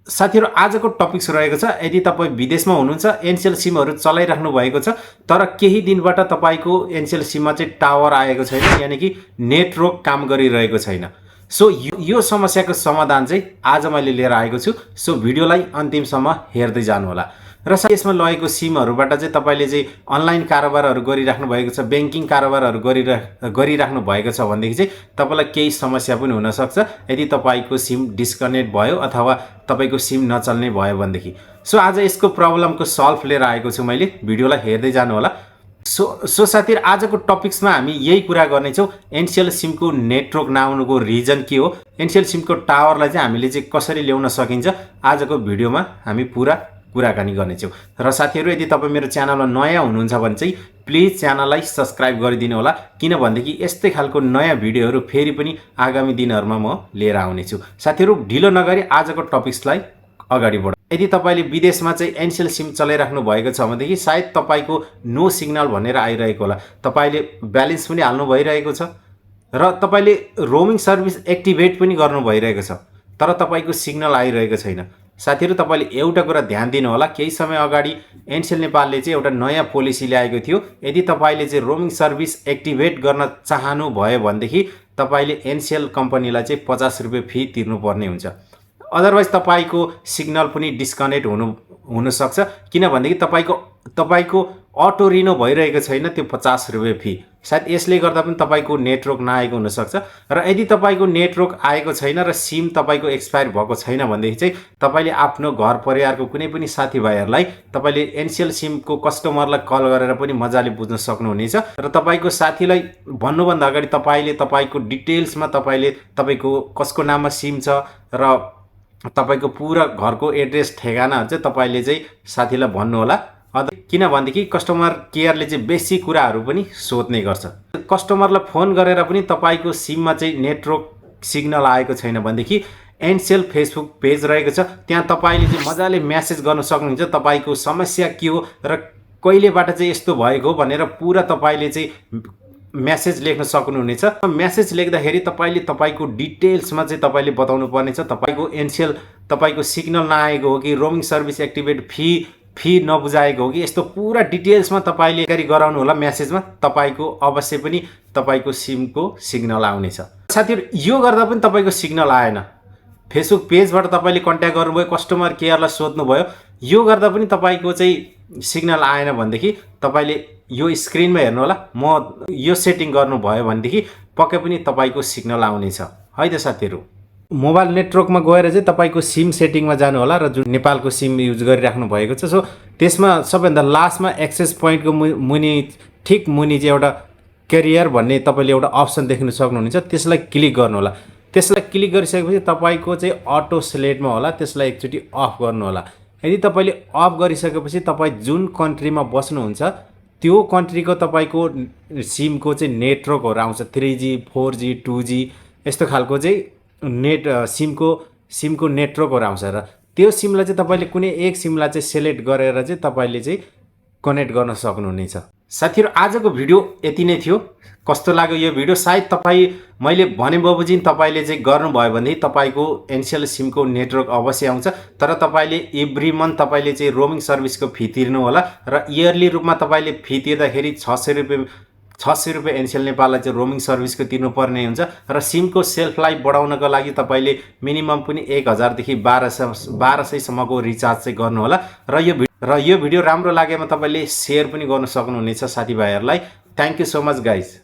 साथीहरु आजको टपिक रहेको छ यदि तपाई विदेशमा हुनुहुन्छ एनसेल सिमहरु चलाइराख्नु भएको छ तर केही दिनबाट तपाईको एनसेल सिममा चाहिँ टावर आएको छैन यानी कि नेटवर्क काम गरिरहेको छैन। सो यो समस्याको समाधान चाहिँ आज मैले लिएर आएको छु। सो भिडियोलाई अन्तिमसम्म हेर्दै जानु होला। र यसमा लगेको सिमहरुबाट चाहिँ तपाईले चाहिँ अनलाइन कारोबारहरु गरिराख्नु भएको छ, बैंकिङ कारोबारहरु गरिराख्नु भएको छ भनेदेखि चाहिँ तपाईलाई केही समस्या पनि हुन सक्छ यदि तपाईको सिम डिस्कनेक्ट भयो अथवा तपाईको सिम नचल्ने भयो भनेदेखि। सो आज यसको प्रब्लमको सल्भ लिएर आएको छु मैले, भिडियोलाई हेर्दै जानु होला। सो साथीहरु आजको टपिक्समा हामी यही कुरा गर्ने छौं, एनसेल सिमको नेटवर्क नआउनुको रिजन के हो, एनसेल सिमको टावरलाई चाहिँ हामीले चाहिँ कसरी ल्याउन सकिन्छ आजको भिडियोमा हामी पूरा कुराकानी गर्नेछौं। र साथीहरु यदि तपाई मेरो च्यानलमा नयाँ हुनुहुन्छ भने चाहिँ प्लिज च्यानललाई सब्स्क्राइब गरिदिनु होला, किनभनेदेखि यस्तै खालको नयाँ भिडियोहरु फेरि पनि आगामी दिनहरुमा म लिएर आउने छु। साथीहरु ढिलो नगरी आजको टपिक्सलाई अगाडि बढाउँ। यदि तपाईले विदेशमा चाहिँ एनसेल सिम चलाइराख्नु भएको छ भनेदेखि सायद तपाईको नो सिग्नल भनेर आइरहेको होला, तपाईले ब्यालेन्स पनि हाल्नु भइरहेको छ र तपाईले रोमिङ सर्भिस एक्टिभेट पनि गर्नु भइरहेको छ तर तपाईको सिग्नल आइरहेको छैन। साथीहरु तपाईले एउटा कुरा ध्यान दिनु होला, केही समय अगाडि एनसेल नेपालले चाहिँ एउटा नयाँ पोलिसी ल्याएको थियो, यदि तपाईले चाहिँ रोमिङ सर्भिस एक्टिभेट गर्न चाहनु भयो भनेदेखि तपाईले एनसेल कम्पनीलाई चाहिँ 50 रुपैयाँ फी तिर्नु पर्ने हुन्छ। अदरवाइज तपाईको सिग्नल पनि डिस्कनेक्ट हुन सक्छ, किनभनेदेखि तपाईको अटो रिनो भइरहेको छैन त्यो 50 रुपैयाँ फी। सायद यसले गर्दा पनि तपाईको नेटवर्क नआएको हुन सक्छ। र यदि तपाईको नेटवर्क आएको छैन र सिम तपाईको एक्सपायर भएको छैन भनेदेखि चाहिँ तपाईले आफ्नो घर परिवारको कुनै पनि साथीभाइहरुलाई तपाईले एनसेल सिमको कस्टमरलाई कल गरेर पनि मजाले बुझ्न सक्नुहुनेछ र तपाईको साथीलाई भन्नुभन्दा अगाडि तपाईले तपाईको डिटेल्समा तपाईले तपाईको कसको नाममा सिम छ र तपाईको पूरा घरको एड्रेस ठेगाना चाहिँ तपाईले चाहिँ साथीलाई भन्नु होला, किनभनेदेखि कस्टमर केयरले चाहिँ बेसी कुराहरु पनि सोध्ने गर्छ। कस्टमरलाई फोन गरेर पनि तपाईको सिममा चाहिँ नेटवर्क सिग्नल आएको छैन भनेदेखि एनसेल फेसबुक पेज रहेको छ, त्यहाँ तपाईले चाहिँ मजाले मेसेज गर्न सक्नुहुन्छ तपाईको समस्या के हो र कहिलेबाट चाहिँ यस्तो भएको भनेर पूरा तपाईले चाहिँ मेसेज लेख्न सक्नुहुनेछ। मेसेज लेख्दाखेरि तपाईले तपाईको डिटेल्समा चाहिँ तपाईले बताउनु पर्नेछ तपाईको एनसेल तपाईको सिग्नल नआएको हो कि रोमिङ सर्भिस एक्टिभेट फी नबुझाएको हो कि, यस्तो पूरा डिटेल्समा तपाईले जानकारी गराउनु होला मेसेजमा, तपाईको अवश्य पनि तपाईको सिमको सिग्नल आउनेछ। साथीहरु यो गर्दा पनि तपाईको सिग्नल आएन, फेसबुक पेजबाट तपाईले कन्ट्याक्ट गर्नुभयो, कस्टमर केयरलाई सोध्नुभयो, यो गर्दा पनि तपाईको चाहिँ सिग्नल आएन भनेदेखि तपाईले यो स्क्रिनमा हेर्नु होला, म यो सेटिङ गर्नुभयो भनेदेखि पक्कै पनि तपाईको सिग्नल आउनेछ है त। साथीहरु मोबाइल नेटवर्कमा गएर चाहिँ तपाईको सिम सेटिङमा जानु होला र जुन नेपालको सिम युज गरिराख्नु भएको छ। सो त्यसमा सबैभन्दा लास्टमा एक्सेस पोइन्टको मुनि ठिक मुनि चाहिँ एउटा क्यारियर भन्ने तपाईले एउटा अप्सन देख्न सक्नुहुनेछ, त्यसलाई क्लिक गर्नु होला। त्यसलाई क्लिक गरिसकेपछि तपाईको चाहिँ अटो सिलेक्टमा होला, त्यसलाई एकचोटी अफ गर्नु होला। यदि तपाईले अफ गरिसकेपछि तपाई जुन कन्ट्रीमा बस्नुहुन्छ त्यो कन्ट्रीको तपाईको सिमको चाहिँ नेटवर्कहरु आउँछ, 3G 4G 2G यस्तो खालको चाहिँ सिमको नेटवर्कहरु आउँछ र त्यो सिमलाई चाहिँ तपाईले कुनै एक सिमलाई चाहिँ सिलेक्ट गरेर चाहिँ तपाईले चाहिँ कनेक्ट गर्न सक्नुहुनेछ। साथीहरु आजको भिडियो यति नै थियो। कस्तो लाग्यो यो भिडियो? सायद तपाई मैले भने बमोजिम तपाईले चाहिँ गर्नुभयो भने तपाईको एनसेल सिमको नेटवर्क अवश्य आउँछ, तर तपाईले एभ्री मन्थ तपाईले चाहिँ रोमिङ सर्भिसको फी तिर्नु होला र इयरली रूपमा तपाईले फी तिर्दाखेरि 600 रुपैयाँ एनसेल नेपाललाई चाहिँ रोमिङ सर्भिसको तिर्नुपर्ने हुन्छ र सिमको सेल्फ लाइफ बढाउनको लागि तपाईले मिनिमम पनि 1000 देखि 1200 सम्मको रिचार्ज चाहिँ गर्नु होला। र यो भिडियो राम्रो लागेमा तपाईले शेयर पनि गर्न सक्नुहुनेछ साथीभाइहरुलाई। Thank you so much guys.